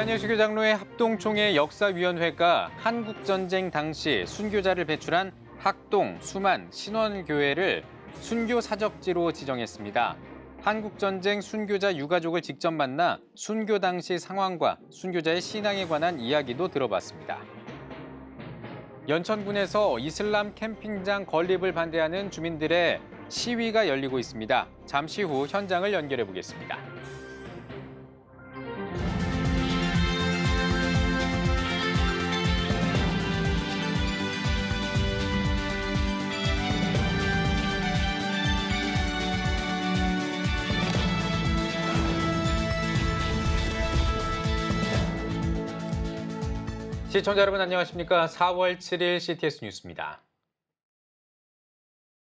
대한예수교장로회 합동총회 역사위원회가 한국전쟁 당시 순교자를 배출한 학동, 수만, 신원교회를 순교사적지로 지정했습니다. 한국전쟁 순교자 유가족을 직접 만나 순교 당시 상황과 순교자의 신앙에 관한 이야기도 들어봤습니다. 연천군에서 이슬람 캠핑장 건립을 반대하는 주민들의 시위가 열리고 있습니다. 잠시 후 현장을 연결해 보겠습니다. 시청자 여러분 안녕하십니까? 4월 7일 CTS 뉴스입니다.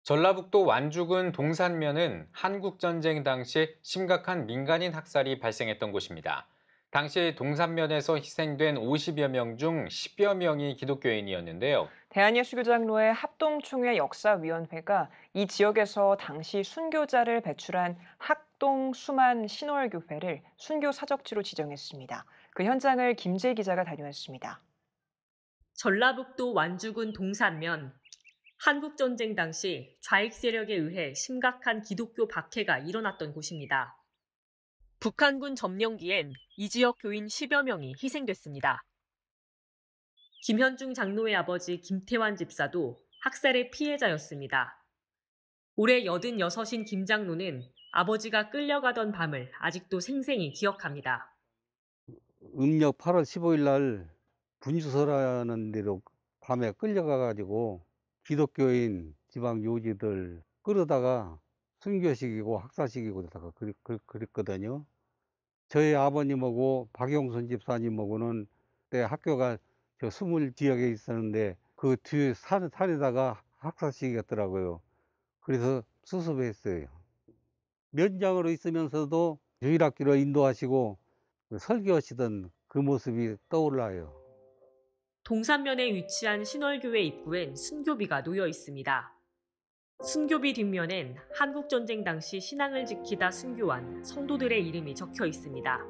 전라북도 완주군 동산면은 한국전쟁 당시 심각한 민간인 학살이 발생했던 곳입니다. 당시 동산면에서 희생된 50여 명 중 10여 명이 기독교인이었는데요. 대한예수교장로회 합동총회 역사위원회가 이 지역에서 당시 순교자를 배출한 학동, 수만, 신월교회를 순교사적지로 지정했습니다. 그 현장을 김재 기자가 다녀왔습니다. 전라북도 완주군 동산면. 한국전쟁 당시 좌익 세력에 의해 심각한 기독교 박해가 일어났던 곳입니다. 북한군 점령기엔 이 지역 교인 10여 명이 희생됐습니다. 김현중 장로의 아버지 김태환 집사도 학살의 피해자였습니다. 올해 86인 김 장로는 아버지가 끌려가던 밤을 아직도 생생히 기억합니다. 음력 8월 15일 날 분주서라는 데로 밤에 끌려가가지고 기독교인 지방 요지들 끌어다가 순교시키고 학살시키고 그랬거든요. 저희 아버님하고 박용선 집사님하고는 그때 학교가 저 스물 지역에 있었는데 그 뒤에 산에다가 학살시켰더라고요. 그래서 수습했어요. 면장으로 있으면서도 유일학기로 인도하시고 설교하시던 그 모습이 떠올라요. 동산면에 위치한 신월교회 입구엔 순교비가 놓여 있습니다. 순교비 뒷면엔 한국전쟁 당시 신앙을 지키다 순교한 성도들의 이름이 적혀 있습니다.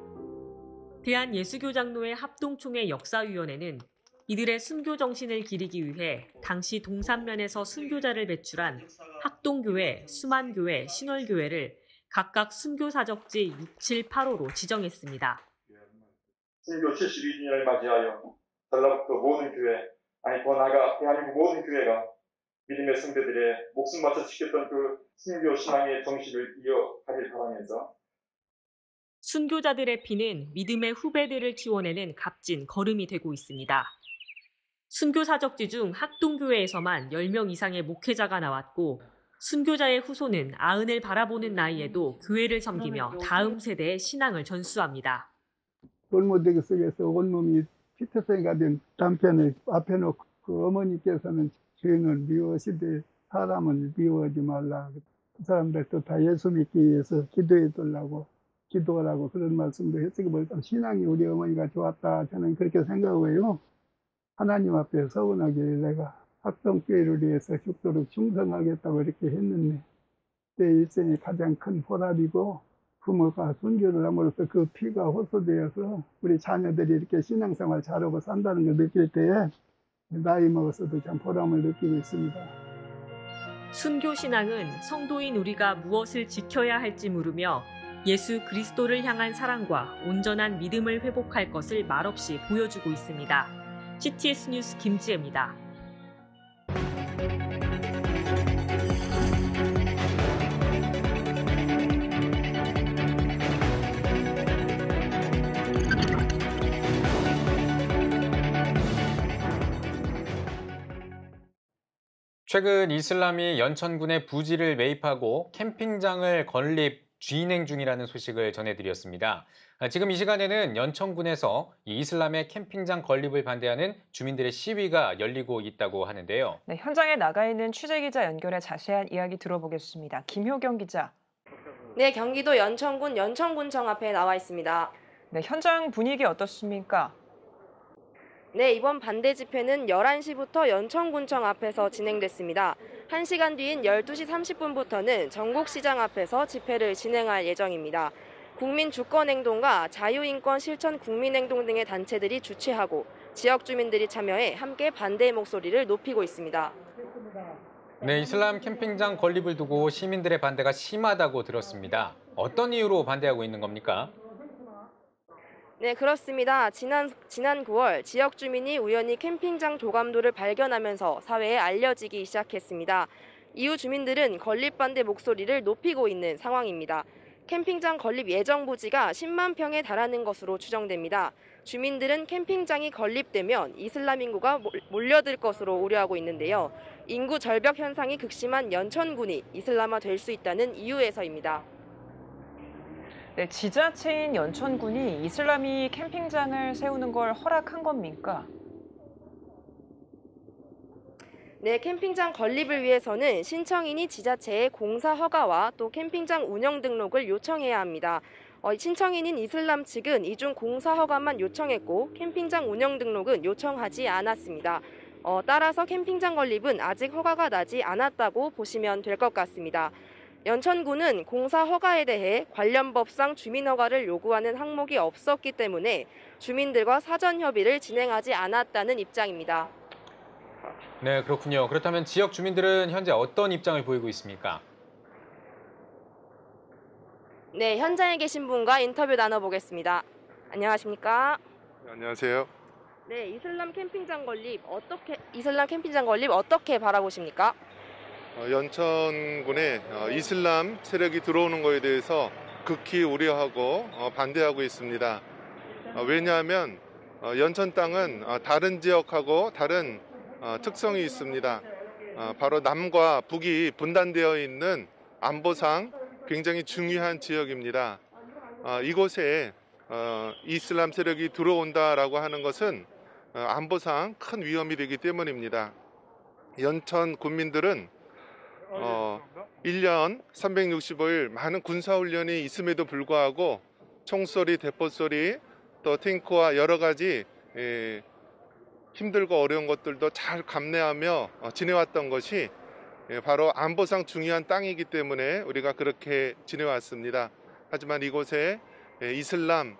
대한예수교장로회 합동총회 역사위원회는 이들의 순교 정신을 기리기 위해 당시 동산면에서 순교자를 배출한 학동교회, 수만교회, 신월교회를 각각 순교사적지 6, 7, 8호로 지정했습니다. 순교 72주년을 맞이하여 전라북도 모든 교회, 더 나아가 대한민국 모든 교회가 믿음의 성도들의 목숨 바쳐 지켰던 그 순교 신앙의 정신을 이어가길 바라면서 순교자들의 피는 믿음의 후배들을 키워내는 값진 걸음이 되고 있습니다. 순교사적지 중 학동교회에서만 10명 이상의 목회자가 나왔고 순교자의 후손은 아흔을 바라보는 나이에도 교회를 섬기며 다음 세대의 신앙을 전수합니다. 돌무더기 속에서 온몸이 피투성이가 된 남편을 앞에 놓고 그 어머니께서는 죄는 미워시되 사람은 미워하지 말라. 그 사람들도 다 예수 믿기 위해서 기도해달라고 기도하라고 그런 말씀도 했으니 신앙이 우리 어머니가 좋았다. 저는 그렇게 생각해요. 하나님 앞에 서운하게 내가 학동교회를 위해서 죽도록 충성하겠다고 이렇게 했는데 내 일생의 가장 큰 보람이고 부모가 순교를 함으로써 그 피가 호소되어서 우리 자녀들이 이렇게 신앙생활 잘하고 산다는 걸 느낄 때에 나이 먹어서도 참 보람을 느끼고 있습니다. 순교 신앙은 성도인 우리가 무엇을 지켜야 할지 물으며 예수 그리스도를 향한 사랑과 온전한 믿음을 회복할 것을 말없이 보여주고 있습니다. CTS 뉴스 김지혜입니다. 최근 이슬람이 연천군의 부지를 매입하고 캠핑장을 건립 진행 중이라는 소식을 전해드렸습니다. 지금 이 시간에는 연천군에서 이슬람의 캠핑장 건립을 반대하는 주민들의 시위가 열리고 있다고 하는데요. 네, 현장에 나가 있는 취재기자 연결해 자세한 이야기 들어보겠습니다. 김효경 기자. 네, 경기도 연천군 연천군청 앞에 나와 있습니다. 네, 현장 분위기 어떻습니까? 네, 이번 반대 집회는 11시부터 연천군청 앞에서 진행됐습니다. 1시간 뒤인 12시 30분부터는 전국시장 앞에서 집회를 진행할 예정입니다. 국민주권행동과 자유인권 실천 국민행동 등의 단체들이 주최하고 지역 주민들이 참여해 함께 반대의 목소리를 높이고 있습니다. 네, 이슬람 캠핑장 건립을 두고 시민들의 반대가 심하다고 들었습니다. 어떤 이유로 반대하고 있는 겁니까? 네, 그렇습니다. 지난 9월 지역 주민이 우연히 캠핑장 조감도를 발견하면서 사회에 알려지기 시작했습니다. 이후 주민들은 건립 반대 목소리를 높이고 있는 상황입니다. 캠핑장 건립 예정 부지가 10만 평에 달하는 것으로 추정됩니다. 주민들은 캠핑장이 건립되면 이슬람 인구가 몰려들 것으로 우려하고 있는데요. 인구 절벽 현상이 극심한 연천군이 이슬람화 될 수 있다는 이유에서입니다. 네, 지자체인 연천군이 이슬람이 캠핑장을 세우는 걸 허락한 겁니까? 네, 캠핑장 건립을 위해서는 신청인이 지자체에 공사 허가와 또 캠핑장 운영 등록을 요청해야 합니다. 신청인인 이슬람 측은 이중 공사 허가만 요청했고 캠핑장 운영 등록은 요청하지 않았습니다. 따라서 캠핑장 건립은 아직 허가가 나지 않았다고 보시면 될 것 같습니다. 연천군은 공사 허가에 대해 관련 법상 주민 허가를 요구하는 항목이 없었기 때문에 주민들과 사전 협의를 진행하지 않았다는 입장입니다. 네, 그렇군요. 그렇다면 지역 주민들은 현재 어떤 입장을 보이고 있습니까? 네, 현장에 계신 분과 인터뷰 나눠보겠습니다. 안녕하십니까? 네, 안녕하세요. 네, 이슬람 캠핑장 건립 어떻게 바라보십니까? 연천군에 이슬람 세력이 들어오는 것에 대해서 극히 우려하고 반대하고 있습니다. 왜냐하면 연천 땅은 다른 지역하고 다른 특성이 있습니다. 바로 남과 북이 분단되어 있는 안보상 굉장히 중요한 지역입니다. 이곳에 이슬람 세력이 들어온다라고 하는 것은 안보상 큰 위험이 되기 때문입니다. 연천 군민들은 1년 365일 많은 군사훈련이 있음에도 불구하고 총소리, 대포소리, 또 탱크와 여러 가지 힘들고 어려운 것들도 잘 감내하며 지내왔던 것이 바로 안보상 중요한 땅이기 때문에 우리가 그렇게 지내왔습니다. 하지만 이곳에 이슬람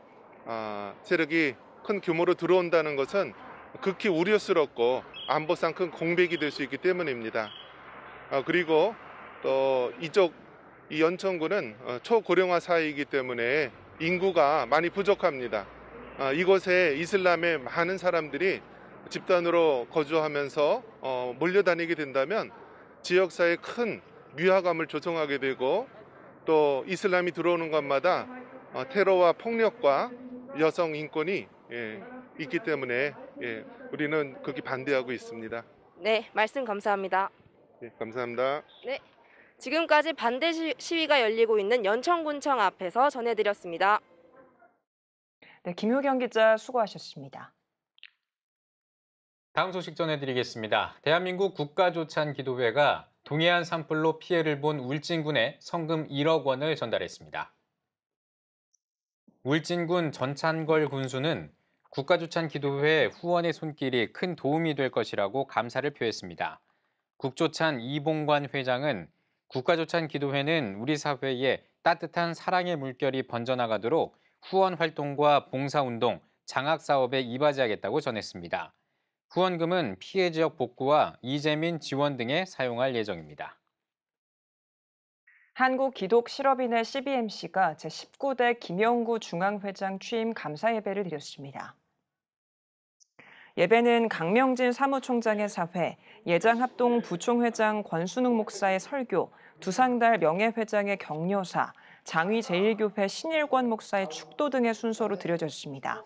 세력이 큰 규모로 들어온다는 것은 극히 우려스럽고 안보상 큰 공백이 될 수 있기 때문입니다. 그리고 또 이 연천군은 초고령화 사회이기 때문에 인구가 많이 부족합니다. 이곳에 이슬람의 많은 사람들이 집단으로 거주하면서 몰려다니게 된다면 지역사회에 큰 위화감을 조성하게 되고 또 이슬람이 들어오는 곳마다 테러와 폭력과 여성 인권이 있기 때문에 우리는 극히 반대하고 있습니다. 네, 말씀 감사합니다. 네, 감사합니다. 네, 지금까지 반대 시위가 열리고 있는 연천군청 앞에서 전해드렸습니다. 네, 김효경 기자 수고하셨습니다. 다음 소식 전해드리겠습니다. 대한민국 국가조찬기도회가 동해안 산불로 피해를 본 울진군에 성금 1억 원을 전달했습니다. 울진군 전찬걸 군수는 국가조찬기도회 후원의 손길이 큰 도움이 될 것이라고 감사를 표했습니다. 국조찬 이봉관 회장은 국가조찬기도회는 우리 사회에 따뜻한 사랑의 물결이 번져나가도록 후원 활동과 봉사운동, 장학사업에 이바지하겠다고 전했습니다. 후원금은 피해 지역 복구와 이재민 지원 등에 사용할 예정입니다. 한국기독실업인회 CBMC가 제19대 김영구 중앙회장 취임 감사 예배를 드렸습니다. 예배는 강명진 사무총장의 사회, 예장합동 부총회장 권순욱 목사의 설교, 두상달 명예회장의 격려사, 장위제일교회 신일권 목사의 축도 등의 순서로 드려졌습니다.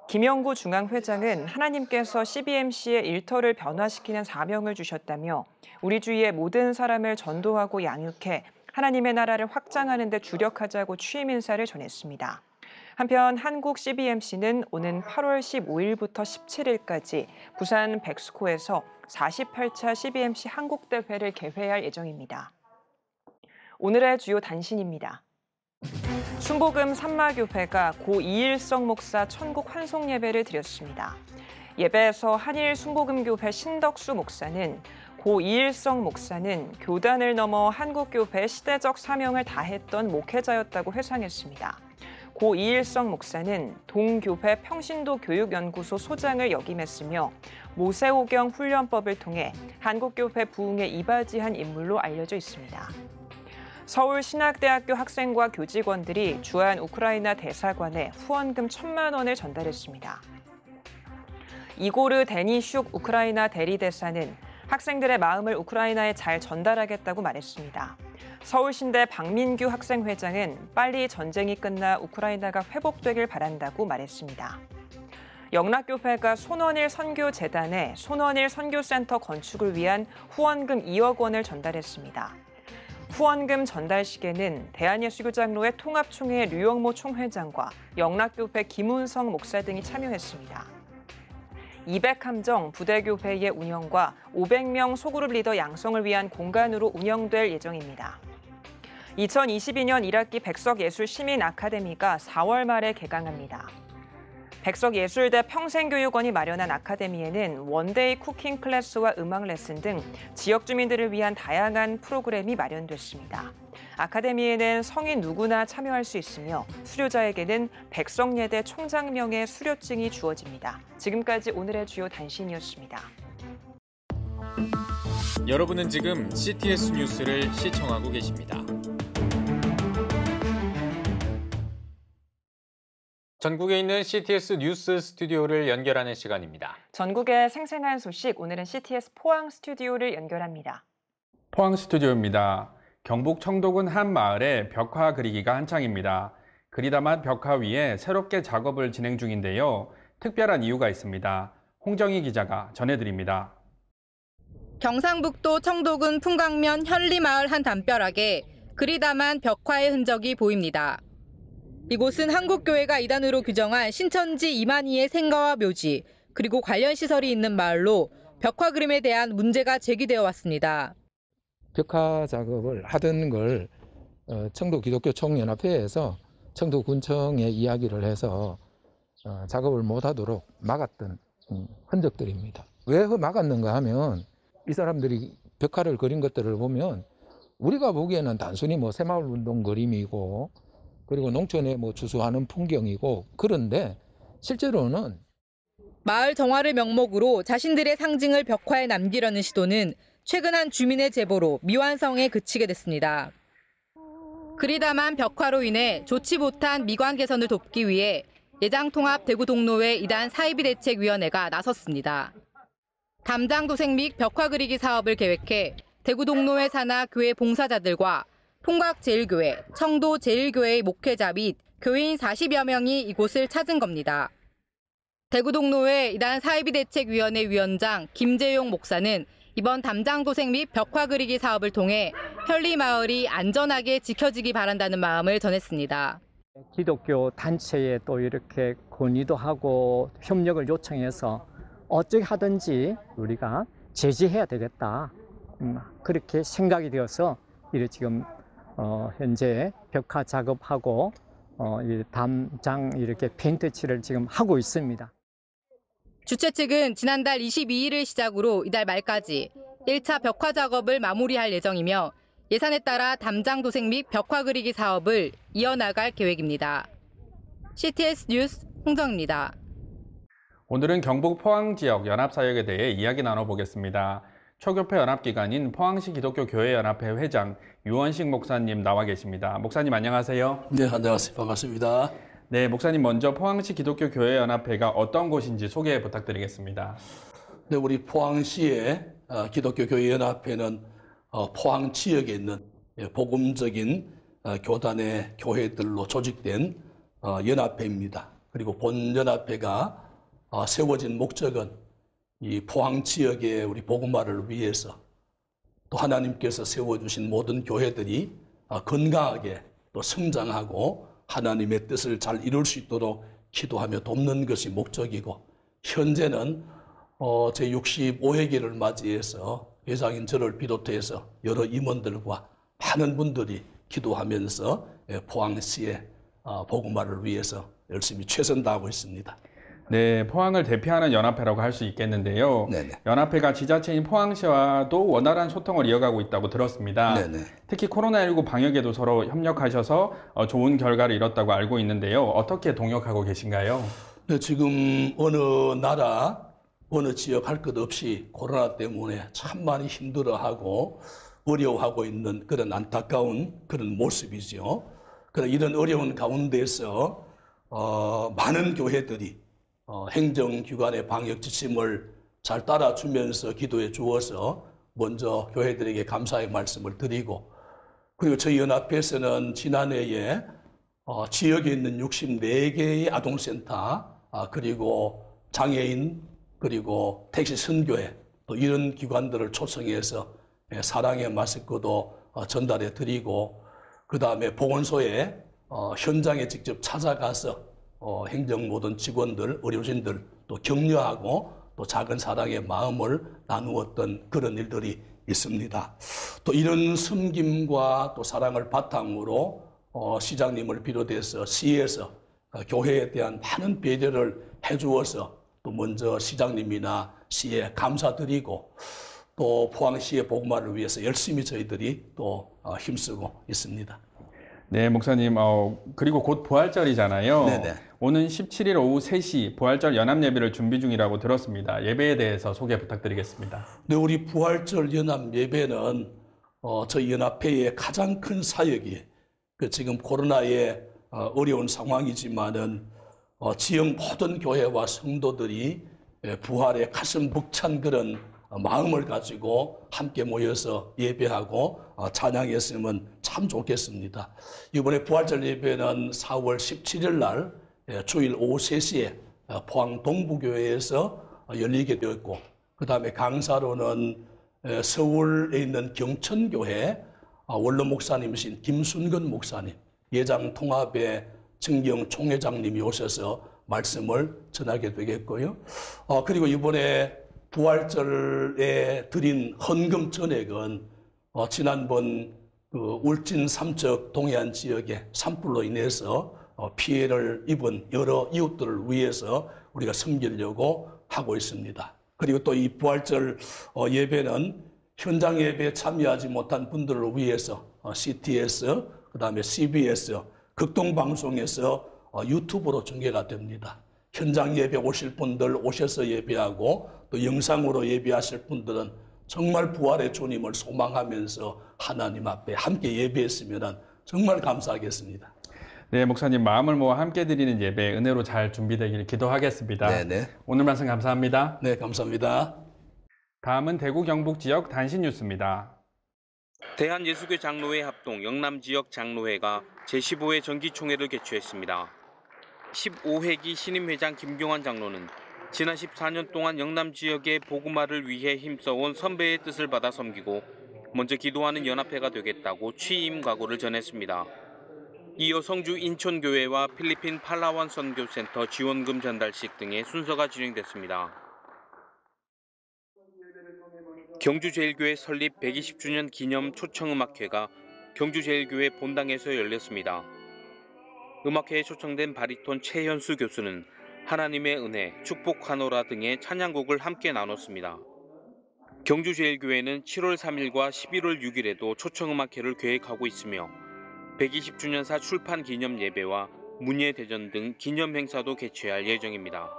김영구 중앙회장은 하나님께서 CBMC의 일터를 변화시키는 사명을 주셨다며 우리 주위의 모든 사람을 전도하고 양육해 하나님의 나라를 확장하는 데 주력하자고 취임 인사를 전했습니다. 한편 한국 CBMC는 오는 8월 15일부터 17일까지 부산 백스코에서 48차 CBMC 한국대회를 개회할 예정입니다. 오늘의 주요 단신입니다. 순복음 삼마교회가 고 이일성 목사 천국 환송 예배를 드렸습니다. 예배에서 한일 순복음교회 신덕수 목사는 고 이일성 목사는 교단을 넘어 한국교회의 시대적 사명을 다했던 목회자였다고 회상했습니다. 고 이일성 목사는 동교회 평신도 교육연구소 소장을 역임했으며 모세오경 훈련법을 통해 한국교회 부흥에 이바지한 인물로 알려져 있습니다. 서울신학대학교 학생과 교직원들이 주한 우크라이나 대사관에 후원금 1,000만 원을 전달했습니다. 이고르 데니슈크 우크라이나 대리대사는 학생들의 마음을 우크라이나에 잘 전달하겠다고 말했습니다. 서울신대 박민규 학생회장은 빨리 전쟁이 끝나 우크라이나가 회복되길 바란다고 말했습니다. 영락교회가 손원일 선교재단에 손원일 선교센터 건축을 위한 후원금 2억 원을 전달했습니다. 후원금 전달식에는 대한예수교장로회 통합총회 류영모 총회장과 영락교회 김운성 목사 등이 참여했습니다. 200함정 부대교회의 운영과 500명 소그룹 리더 양성을 위한 공간으로 운영될 예정입니다. 2022년 1학기 백석예술시민아카데미가 4월 말에 개강합니다. 백석예술대 평생교육원이 마련한 아카데미에는 원데이 쿠킹 클래스와 음악 레슨 등 지역 주민들을 위한 다양한 프로그램이 마련됐습니다. 아카데미에는 성인 누구나 참여할 수 있으며 수료자에게는 백석예대 총장명의 수료증이 주어집니다. 지금까지 오늘의 주요 단신이었습니다. 여러분은 지금 CTS 뉴스를 시청하고 계십니다. 전국에 있는 CTS 뉴스 스튜디오를 연결하는 시간입니다. 전국의 생생한 소식, 오늘은 CTS 포항 스튜디오를 연결합니다. 포항 스튜디오입니다. 경북 청도군 한 마을에 벽화 그리기가 한창입니다. 그리다만 벽화 위에 새롭게 작업을 진행 중인데요. 특별한 이유가 있습니다. 홍정희 기자가 전해드립니다. 경상북도 청도군 풍광면 현리마을 한 담벼락에 그리다만 벽화의 흔적이 보입니다. 이곳은 한국교회가 이단으로 규정한 신천지 이만희의 생가와 묘지, 그리고 관련 시설이 있는 마을로 벽화 그림에 대한 문제가 제기되어 왔습니다. 벽화 작업을 하던 걸 청도 기독교 총연합회에서 청도군청에 이야기를 해서 작업을 못하도록 막았던 흔적들입니다. 왜 막았는가 하면 이 사람들이 벽화를 그린 것들을 보면 우리가 보기에는 단순히 새마을운동 그림이고 그리고 농촌에 주소하는 풍경이고 그런데 실제로는 마을 정화를 명목으로 자신들의 상징을 벽화에 남기려는 시도는 최근 한 주민의 제보로 미완성에 그치게 됐습니다. 그리다만 벽화로 인해 좋지 못한 미관 개선을 돕기 위해 예장통합 대구동로회 이단 사이비대책위원회가 나섰습니다. 담장도색 및 벽화 그리기 사업을 계획해 대구동로회 산하 교회 봉사자들과 통각제일교회, 청도제일교회의 목회자 및 교인 40여 명이 이곳을 찾은 겁니다. 대구동로회 이단 사이비대책위원회 위원장 김재용 목사는 이번 담장도색 및 벽화 그리기 사업을 통해 현리마을이 안전하게 지켜지기 바란다는 마음을 전했습니다. 기독교 단체에 또 이렇게 건의도 하고 협력을 요청해서 어떻게 하든지 우리가 제지해야 되겠다. 그렇게 생각이 되어서 지금 현재 벽화 작업하고 담장 이렇게 페인트 칠을 지금 하고 있습니다. 주최 측은 지난달 22일을 시작으로 이달 말까지 1차 벽화 작업을 마무리할 예정이며 예산에 따라 담장 도색 및 벽화 그리기 사업을 이어나갈 계획입니다. CTS 뉴스 홍정입니다. 오늘은 경북 포항 지역 연합사역에 대해 이야기 나눠보겠습니다. 초교파 연합기관인 포항시 기독교교회연합회 회장 유원식 목사님 나와 계십니다. 목사님 안녕하세요. 네, 안녕하세요. 반갑습니다. 네, 목사님 먼저 포항시 기독교교회연합회가 어떤 곳인지 소개 부탁드리겠습니다. 네, 우리 포항시의 기독교교회연합회는 포항 지역에 있는 복음적인 교단의 교회들로 조직된 연합회입니다. 그리고 본 연합회가 세워진 목적은 이 포항 지역의 우리 복음화를 위해서 또 하나님께서 세워주신 모든 교회들이 건강하게 또 성장하고 하나님의 뜻을 잘 이룰 수 있도록 기도하며 돕는 것이 목적이고 현재는 제65회기를 맞이해서 회장인 저를 비롯해서 여러 임원들과 많은 분들이 기도하면서 포항시의 복음화를 위해서 열심히 최선 다하고 있습니다. 네, 포항을 대표하는 연합회라고 할 수 있겠는데요. 네네. 연합회가 지자체인 포항시와도 원활한 소통을 이어가고 있다고 들었습니다. 네네. 특히 코로나19 방역에도 서로 협력하셔서 좋은 결과를 이뤘다고 알고 있는데요. 어떻게 동역하고 계신가요? 네, 지금 어느 나라, 어느 지역 할 것 없이 코로나 때문에 참 많이 힘들어하고 어려워하고 있는 그런 안타까운 그런 모습이죠. 그런 이런 어려운 가운데서 많은 교회들이 행정기관의 방역 지침을 잘 따라주면서 기도해 주어서 먼저 교회들에게 감사의 말씀을 드리고, 그리고 저희 연합회에서는 지난해에 지역에 있는 64개의 아동센터, 그리고 장애인, 그리고 택시 선교회, 또 이런 기관들을 초청해서 사랑의 마스크도 전달해 드리고, 그 다음에 보건소에 현장에 직접 찾아가서 행정 모든 직원들, 의료진들 또 격려하고 또 작은 사랑의 마음을 나누었던 그런 일들이 있습니다. 또 이런 섬김과 또 사랑을 바탕으로 시장님을 비롯해서 시에서 교회에 대한 많은 배려를 해주어서 또 먼저 시장님이나 시에 감사드리고, 또 포항시의 복음화를 위해서 열심히 저희들이 또 힘쓰고 있습니다. 네, 목사님, 그리고 곧 부활절이잖아요. 네네. 오는 17일 오후 3시 부활절 연합예배를 준비 중이라고 들었습니다. 예배에 대해서 소개 부탁드리겠습니다. 네, 우리 부활절 연합 예배는 저희 연합회의 가장 큰 사역이 지금 코로나의 어려운 상황이지만은 지역 모든 교회와 성도들이 부활의 가슴 벅찬 그런 마음을 가지고 함께 모여서 예배하고 찬양했으면 참 좋겠습니다. 이번에 부활절 예배는 4월 17일 날 주일 오후 3시에 포항 동부교회에서 열리게 되었고, 그 다음에 강사로는 서울에 있는 경천교회 원로 목사님이신 김순근 목사님, 예장통합의 정경 총회장님이 오셔서 말씀을 전하게 되겠고요. 그리고 이번에 부활절에 드린 헌금 전액은 지난번 울진 삼척 동해안 지역의 산불로 인해서 피해를 입은 여러 이웃들을 위해서 우리가 섬기려고 하고 있습니다. 그리고 또 이 부활절 예배는 현장 예배에 참여하지 못한 분들을 위해서 CTS, 그 다음에 CBS, 극동방송에서 유튜브로 중계가 됩니다. 현장 예배 오실 분들 오셔서 예배하고, 또 영상으로 예배하실 분들은 정말 부활의 주님을 소망하면서 하나님 앞에 함께 예배했으면 정말 감사하겠습니다. 네, 목사님, 마음을 모아 함께 드리는 예배 은혜로 잘 준비되길 기도하겠습니다. 네네. 오늘 말씀 감사합니다. 네, 감사합니다. 다음은 대구 경북 지역 단신 뉴스입니다. 대한예수교 장로회 합동 영남지역 장로회가 제15회 정기총회를 개최했습니다. 15회기 신임회장 김경환 장로는 지난 14년 동안 영남지역의 복음화를 위해 힘써온 선배의 뜻을 받아 섬기고 먼저 기도하는 연합회가 되겠다고 취임 각오를 전했습니다. 이어 성주 인천교회와 필리핀 팔라완 선교센터 지원금 전달식 등의 순서가 진행됐습니다. 경주제일교회 설립 120주년 기념 초청음악회가 경주제일교회 본당에서 열렸습니다. 음악회에 초청된 바리톤 최현수 교수는 하나님의 은혜, 축복하노라 등의 찬양곡을 함께 나눴습니다. 경주제일교회는 7월 3일과 11월 6일에도 초청음악회를 계획하고 있으며 120주년사 출판 기념 예배와 문예대전 등 기념 행사도 개최할 예정입니다.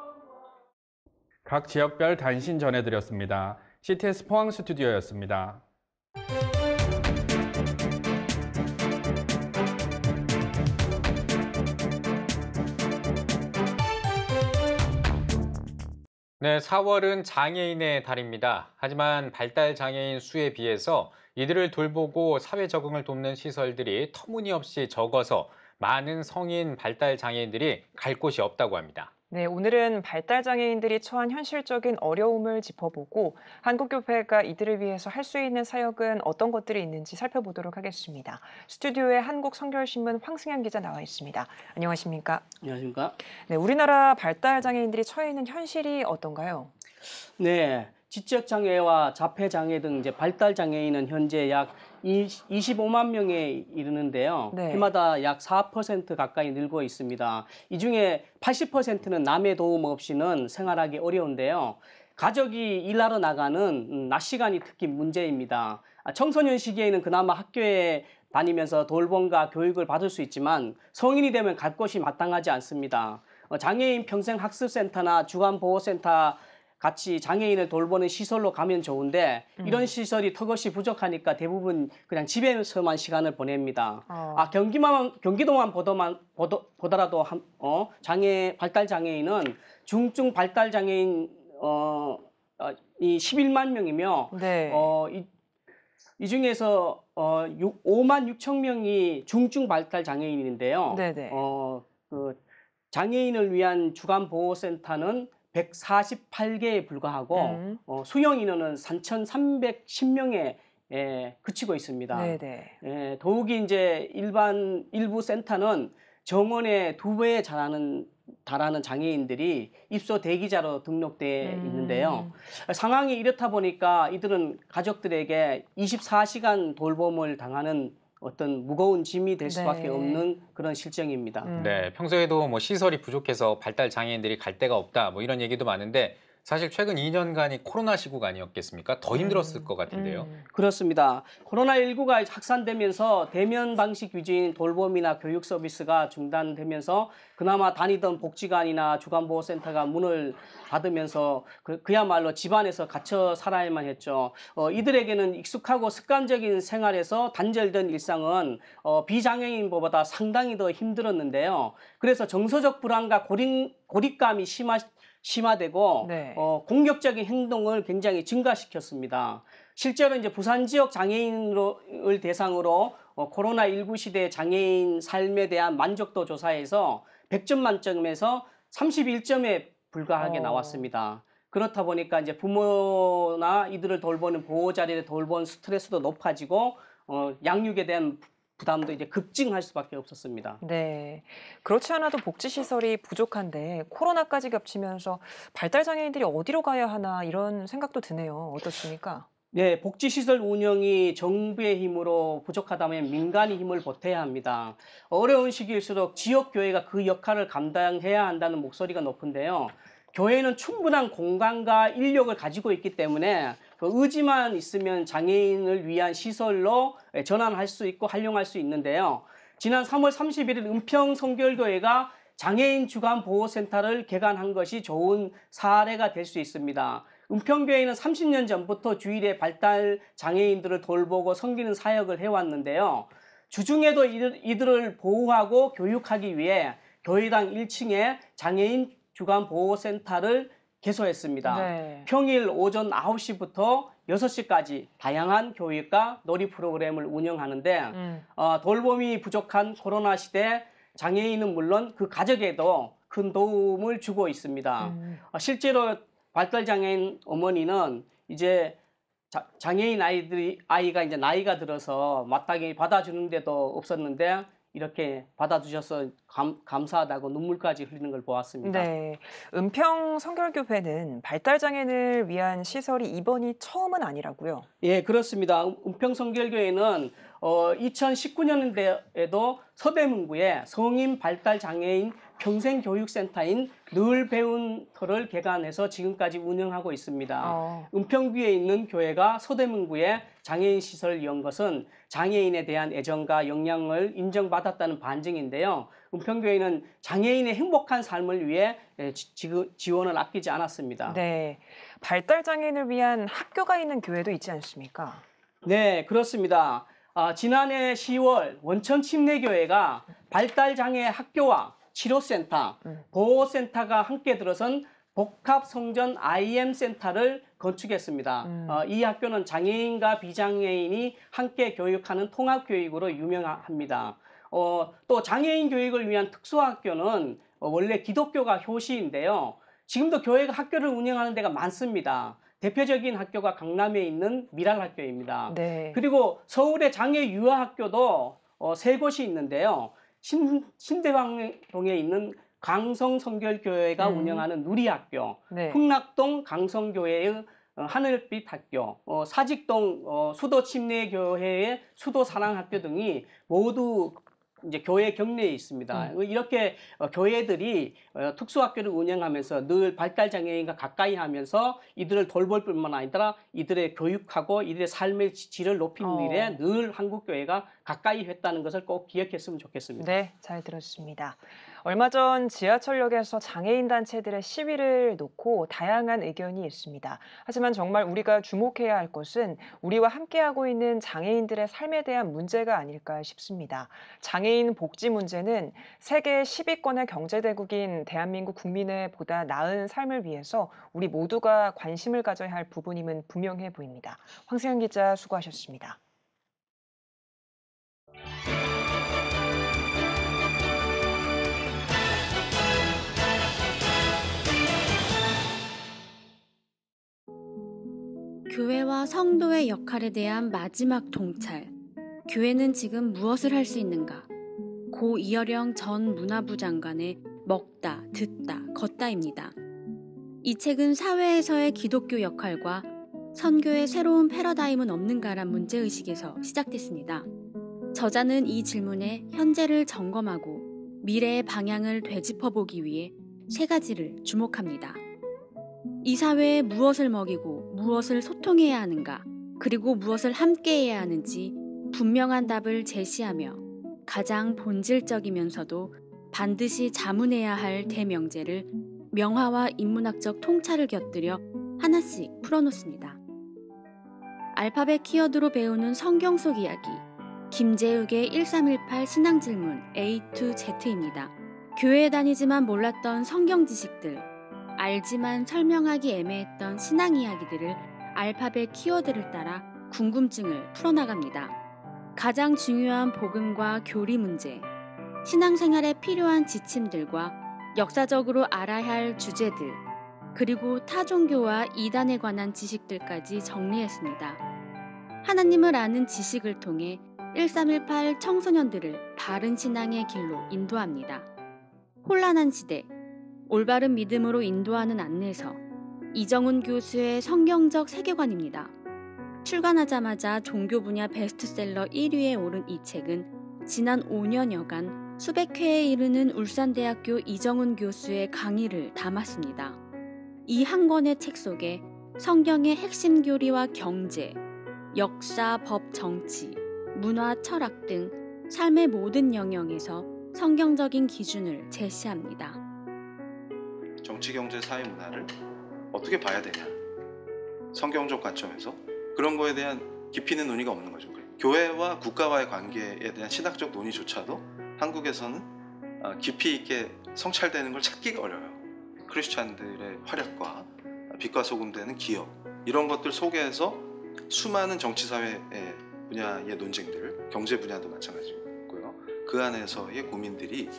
각 지역별 단신 전해드렸습니다. CTS 포항 스튜디오였습니다. 네, 4월은 장애인의 달입니다. 하지만 발달 장애인 수에 비해서 이들을 돌보고 사회 적응을 돕는 시설들이 터무니없이 적어서 많은 성인 발달 장애인들이 갈 곳이 없다고 합니다. 네, 오늘은 발달 장애인들이 처한 현실적인 어려움을 짚어보고 한국교회가 이들을 위해서 할 수 있는 사역은 어떤 것들이 있는지 살펴보도록 하겠습니다. 스튜디오에 한국성결신문 황승현 기자 나와 있습니다. 안녕하십니까? 안녕하십니까? 네, 우리나라 발달 장애인들이 처해 있는 현실이 어떤가요? 네, 지적 장애와 자폐 장애 등 이제 발달 장애인은 현재 약 25만 명에 이르는데요. 네. 해마다 약 4% 가까이 늘고 있습니다. 이 중에 80%는 남의 도움 없이는 생활하기 어려운데요. 가족이 일하러 나가는 낮 시간이 특히 문제입니다. 청소년 시기에는 그나마 학교에 다니면서 돌봄과 교육을 받을 수 있지만 성인이 되면 갈 곳이 마땅하지 않습니다. 장애인 평생학습센터나 주간보호센터 같이 장애인을 돌보는 시설로 가면 좋은데 이런 시설이 턱없이 부족하니까 대부분 그냥 집에서만 시간을 보냅니다. 경기도만 보더라도 발달 장애인은 중증 발달 장애인 이 11만 명이며 네. 이 중에서 5만 6천 명이 중증 발달 장애인인데요. 네네. 그 장애인을 위한 주간보호센터는 148개에 불과하고 수용 인원은 3,310명에 그치고 있습니다. 네네. 더욱이 이제 일부 센터는 정원의 2배에 달하는 장애인들이 입소 대기자로 등록돼 있는데요. 상황이 이렇다 보니까 이들은 가족들에게 24시간 돌봄을 당하는 어떤 무거운 짐이 될 수밖에 없는 그런 실정입니다. 네, 평소에도 뭐 시설이 부족해서 발달 장애인들이 갈 데가 없다 뭐 이런 얘기도 많은데 사실 최근 2년간이 코로나 시국 아니었겠습니까? 더 힘들었을 것 같은데요. 그렇습니다. 코로나19가 확산되면서 대면 방식 위주인 돌봄이나 교육 서비스가 중단되면서 그나마 다니던 복지관이나 주간보호센터가 문을 닫으면서 그야말로 집안에서 갇혀 살아야만 했죠. 이들에게는 익숙하고 습관적인 생활에서 단절된 일상은 비장애인보다 상당히 더 힘들었는데요. 그래서 정서적 불안과 고립감이 심화되고 네. 공격적인 행동을 굉장히 증가시켰습니다. 실제로 이제 부산 지역 장애인을 대상으로 코로나19 시대 장애인 삶에 대한 만족도 조사에서 100점 만점에서 31점에 불과하게 나왔습니다. 그렇다 보니까 이제 부모나 이들을 돌보는 보호자들의 돌봄 스트레스도 높아지고 양육에 대한 부담도 이제 급증할 수밖에 없었습니다. 네, 그렇지 않아도 복지시설이 부족한데 코로나까지 겹치면서 발달 장애인들이 어디로 가야 하나 이런 생각도 드네요. 어떻습니까? 네, 복지시설 운영이 정부의 힘으로 부족하다면 민간의 힘을 보태야 합니다. 어려운 시기일수록 지역교회가 그 역할을 감당해야 한다는 목소리가 높은데요. 교회는 충분한 공간과 인력을 가지고 있기 때문에 그 의지만 있으면 장애인을 위한 시설로 전환할 수 있고 활용할 수 있는데요. 지난 3월 31일 은평성결교회가 장애인 주간보호센터를 개관한 것이 좋은 사례가 될 수 있습니다. 은평교회는 30년 전부터 주일에 발달 장애인들을 돌보고 섬기는 사역을 해왔는데요. 주중에도 이들을 보호하고 교육하기 위해 교회당 1층에 장애인 주간보호센터를 개소했습니다. 네. 평일 오전 9시부터 6시까지 다양한 교육과 놀이 프로그램을 운영하는데 돌봄이 부족한 코로나 시대 장애인은 물론 그 가족에도 큰 도움을 주고 있습니다. 실제로 발달장애인 어머니는 이제 장애인 아이가 이제 나이가 들어서 마땅히 받아주는데도 없었는데 이렇게 받아주셔서 감사하다고 눈물까지 흘리는 걸 보았습니다. 네, 은평 성결교회는 발달 장애인을 위한 시설이 이번이 처음은 아니라고요? 예, 그렇습니다. 은평 성결교회는 2019년도에도 서대문구에 성인 발달 장애인 평생교육센터인 늘 배운 터를 개관해서 지금까지 운영하고 있습니다. 은평구에 있는 교회가 서대문구에 장애인 시설을 연 것은 장애인에 대한 애정과 역량을 인정받았다는 반증인데요. 은평교회는 장애인의 행복한 삶을 위해 지원을 아끼지 않았습니다. 네, 발달 장애인을 위한 학교가 있는 교회도 있지 않습니까? 네, 그렇습니다. 지난해 10월 원천침례교회가 발달장애 학교와 치료센터, 보호센터가 함께 들어선 복합성전 IM센터를 건축했습니다. 이 학교는 장애인과 비장애인이 함께 교육하는 통합교육으로 유명합니다. 또 장애인 교육을 위한 특수학교는 원래 기독교가 효시인데요. 지금도 교회가 학교를 운영하는 데가 많습니다. 대표적인 학교가 강남에 있는 미랄학교입니다. 네. 그리고 서울의 장애유아학교도 3곳이 있는데요. 신대방동에 있는 강성성결교회가 운영하는 누리학교, 네. 흥락동 강성교회의 하늘빛 학교, 사직동 수도침례교회의 수도사랑학교 등이 모두 이제 교회 격리에 있습니다. 이렇게 교회들이 특수학교를 운영하면서 늘 발달장애인과 가까이 하면서 이들을 돌볼 뿐만 아니라 이들의 교육하고 이들의 삶의 질을 높이는 일에 늘 한국교회가 가까이 했다는 것을 꼭 기억했으면 좋겠습니다. 네, 잘 들었습니다. 얼마 전 지하철역에서 장애인 단체들의 시위를 놓고 다양한 의견이 있습니다. 하지만 정말 우리가 주목해야 할 것은 우리와 함께하고 있는 장애인들의 삶에 대한 문제가 아닐까 싶습니다. 장애인 복지 문제는 세계 10위권의 경제대국인 대한민국 국민의 보다 나은 삶을 위해서 우리 모두가 관심을 가져야 할 부분임은 분명해 보입니다. 황세영 기자 수고하셨습니다. 교회와 성도의 역할에 대한 마지막 통찰. 교회는 지금 무엇을 할 수 있는가? 고 이어령 전 문화부 장관의 먹다, 듣다, 걷다입니다. 이 책은 사회에서의 기독교 역할과 선교의 새로운 패러다임은 없는가란 문제의식에서 시작됐습니다. 저자는 이 질문에 현재를 점검하고 미래의 방향을 되짚어보기 위해 세 가지를 주목합니다. 이 사회에 무엇을 먹이고 무엇을 소통해야 하는가, 그리고 무엇을 함께해야 하는지 분명한 답을 제시하며 가장 본질적이면서도 반드시 자문해야 할 대명제를 명화와 인문학적 통찰을 곁들여 하나씩 풀어놓습니다. 알파벳 키워드로 배우는 성경 속 이야기, 김재욱의 1318 신앙질문 A to Z입니다. 교회에 다니지만 몰랐던 성경 지식들, 알지만 설명하기 애매했던 신앙 이야기들을 알파벳 키워드를 따라 궁금증을 풀어나갑니다. 가장 중요한 복음과 교리 문제, 신앙생활에 필요한 지침들과 역사적으로 알아야 할 주제들, 그리고 타 종교와 이단에 관한 지식들까지 정리했습니다. 하나님을 아는 지식을 통해 1318 청소년들을 바른 신앙의 길로 인도합니다. 혼란한 시대, 올바른 믿음으로 인도하는 안내서, 이정훈 교수의 성경적 세계관입니다. 출간하자마자 종교 분야 베스트셀러 1위에 오른 이 책은 지난 5년여간 수백 회에 이르는 울산대학교 이정훈 교수의 강의를 담았습니다. 이 한 권의 책 속에 성경의 핵심 교리와 경제, 역사, 법, 정치, 문화, 철학 등 삶의 모든 영역에서 성경적인 기준을 제시합니다. 정치, 경제, 사회, 문화를 어떻게 봐야 되냐, 성경적 관점에서 그런 거에 대한 깊이 있는 논의가 없는 거죠. 교회와 국가와의 관계에 대한 신학적 논의조차도 한국에서는 깊이 있게 성찰되는 걸 찾기가 어려워요. 크리스찬들의 활약과 빛과 소금 되는 기업, 이런 것들 속에서 수많은 정치사회 분야의 논쟁들, 경제 분야도 마찬가지고요. 그 안에서의 고민들이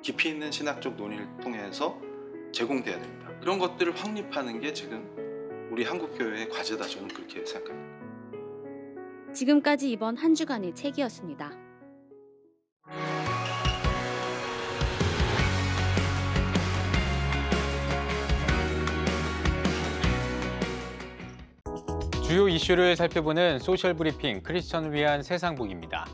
깊이 있는 신학적 논의를 통해서 제공돼야 됩니다. 그런 것들을 확립하는 게 지금 우리 한국교회의 과제다, 저는 그렇게 생각합니다. 지금까지 이번 한 주간의 책이었습니다. 주요 이슈를 살펴보는 소셜 브리핑 크리스천을 위한 세상북입니다.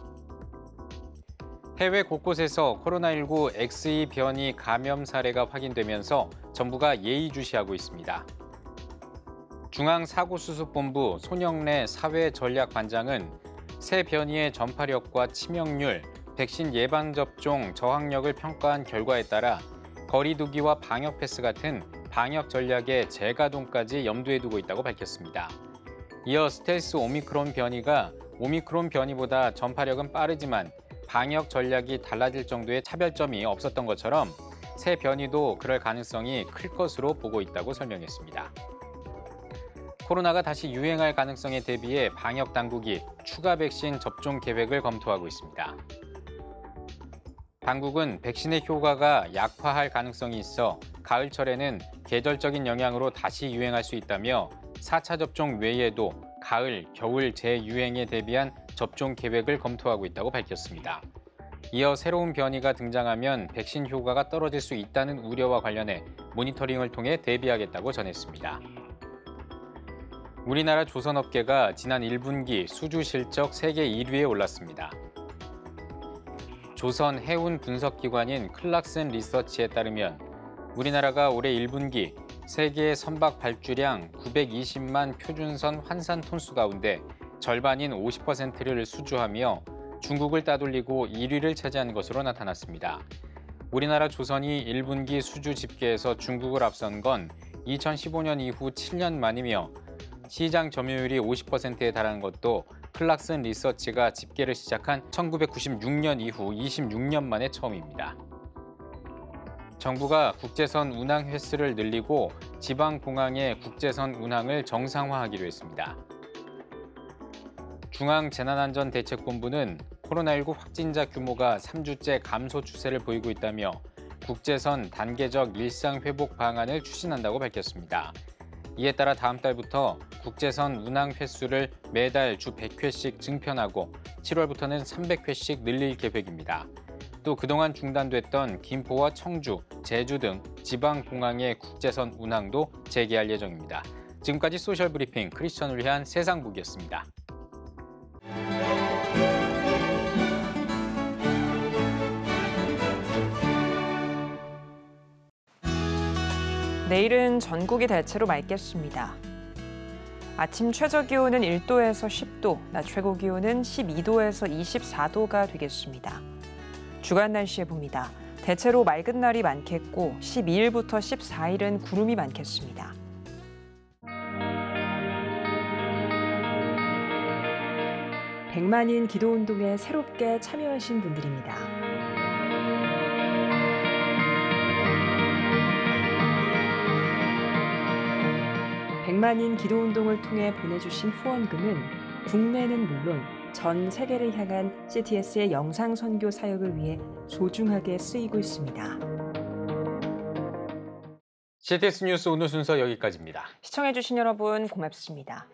해외 곳곳에서 코로나19 XE 변이 감염 사례가 확인되면서 정부가 예의주시하고 있습니다. 중앙사고수습본부 손영래 사회전략반장은 새 변이의 전파력과 치명률, 백신 예방접종 저항력을 평가한 결과에 따라 거리 두기와 방역 패스 같은 방역 전략의 재가동까지 염두에 두고 있다고 밝혔습니다. 이어 스텔스 오미크론 변이가 오미크론 변이보다 전파력은 빠르지만 방역 전략이 달라질 정도의 차별점이 없었던 것처럼 새 변이도 그럴 가능성이 클 것으로 보고 있다고 설명했습니다. 코로나가 다시 유행할 가능성에 대비해 방역 당국이 추가 백신 접종 계획을 검토하고 있습니다. 당국은 백신의 효과가 약화할 가능성이 있어 가을철에는 계절적인 영향으로 다시 유행할 수 있다며 4차 접종 외에도 가을, 겨울 재유행에 대비한 접종 계획을 검토하고 있다고 밝혔습니다. 이어 새로운 변이가 등장하면 백신 효과가 떨어질 수 있다는 우려와 관련해 모니터링을 통해 대비하겠다고 전했습니다. 우리나라 조선업계가 지난 1분기 수주 실적 세계 1위에 올랐습니다. 조선 해운 분석기관인 클락슨 리서치에 따르면 우리나라가 올해 1분기 세계 선박 발주량 920만 표준선 환산 톤수 가운데 절반인 50%를 수주하며 중국을 따돌리고 1위를 차지한 것으로 나타났습니다. 우리나라 조선이 1분기 수주 집계에서 중국을 앞선 건 2015년 이후 7년 만이며 시장 점유율이 50%에 달하는 것도 클락슨 리서치가 집계를 시작한 1996년 이후 26년 만에 처음입니다. 정부가 국제선 운항 횟수를 늘리고 지방공항의 국제선 운항을 정상화하기로 했습니다. 중앙재난안전대책본부는 코로나19 확진자 규모가 3주째 감소 추세를 보이고 있다며 국제선 단계적 일상 회복 방안을 추진한다고 밝혔습니다. 이에 따라 다음 달부터 국제선 운항 횟수를 매달 주 100회씩 증편하고 7월부터는 300회씩 늘릴 계획입니다. 또 그동안 중단됐던 김포와 청주, 제주 등 지방공항의 국제선 운항도 재개할 예정입니다. 지금까지 소셜브리핑 크리스천을 위한 세상북이었습니다. 내일은 전국이 대체로 맑겠습니다. 아침 최저기온은 1도에서 10도, 낮 최고기온은 12도에서 24도가 되겠습니다. 주간 날씨에 봅니다. 대체로 맑은 날이 많겠고 12일부터 14일은 구름이 많겠습니다. 백만인 기도운동에 새롭게 참여하신 분들입니다. 백만인 기도운동을 통해 보내주신 후원금은 국내는 물론 전 세계를 향한 CTS의 영상 선교 사역을 위해 소중하게 쓰이고 있습니다. CTS 뉴스 오늘 순서 여기까지입니다. 시청해주신 여러분 고맙습니다.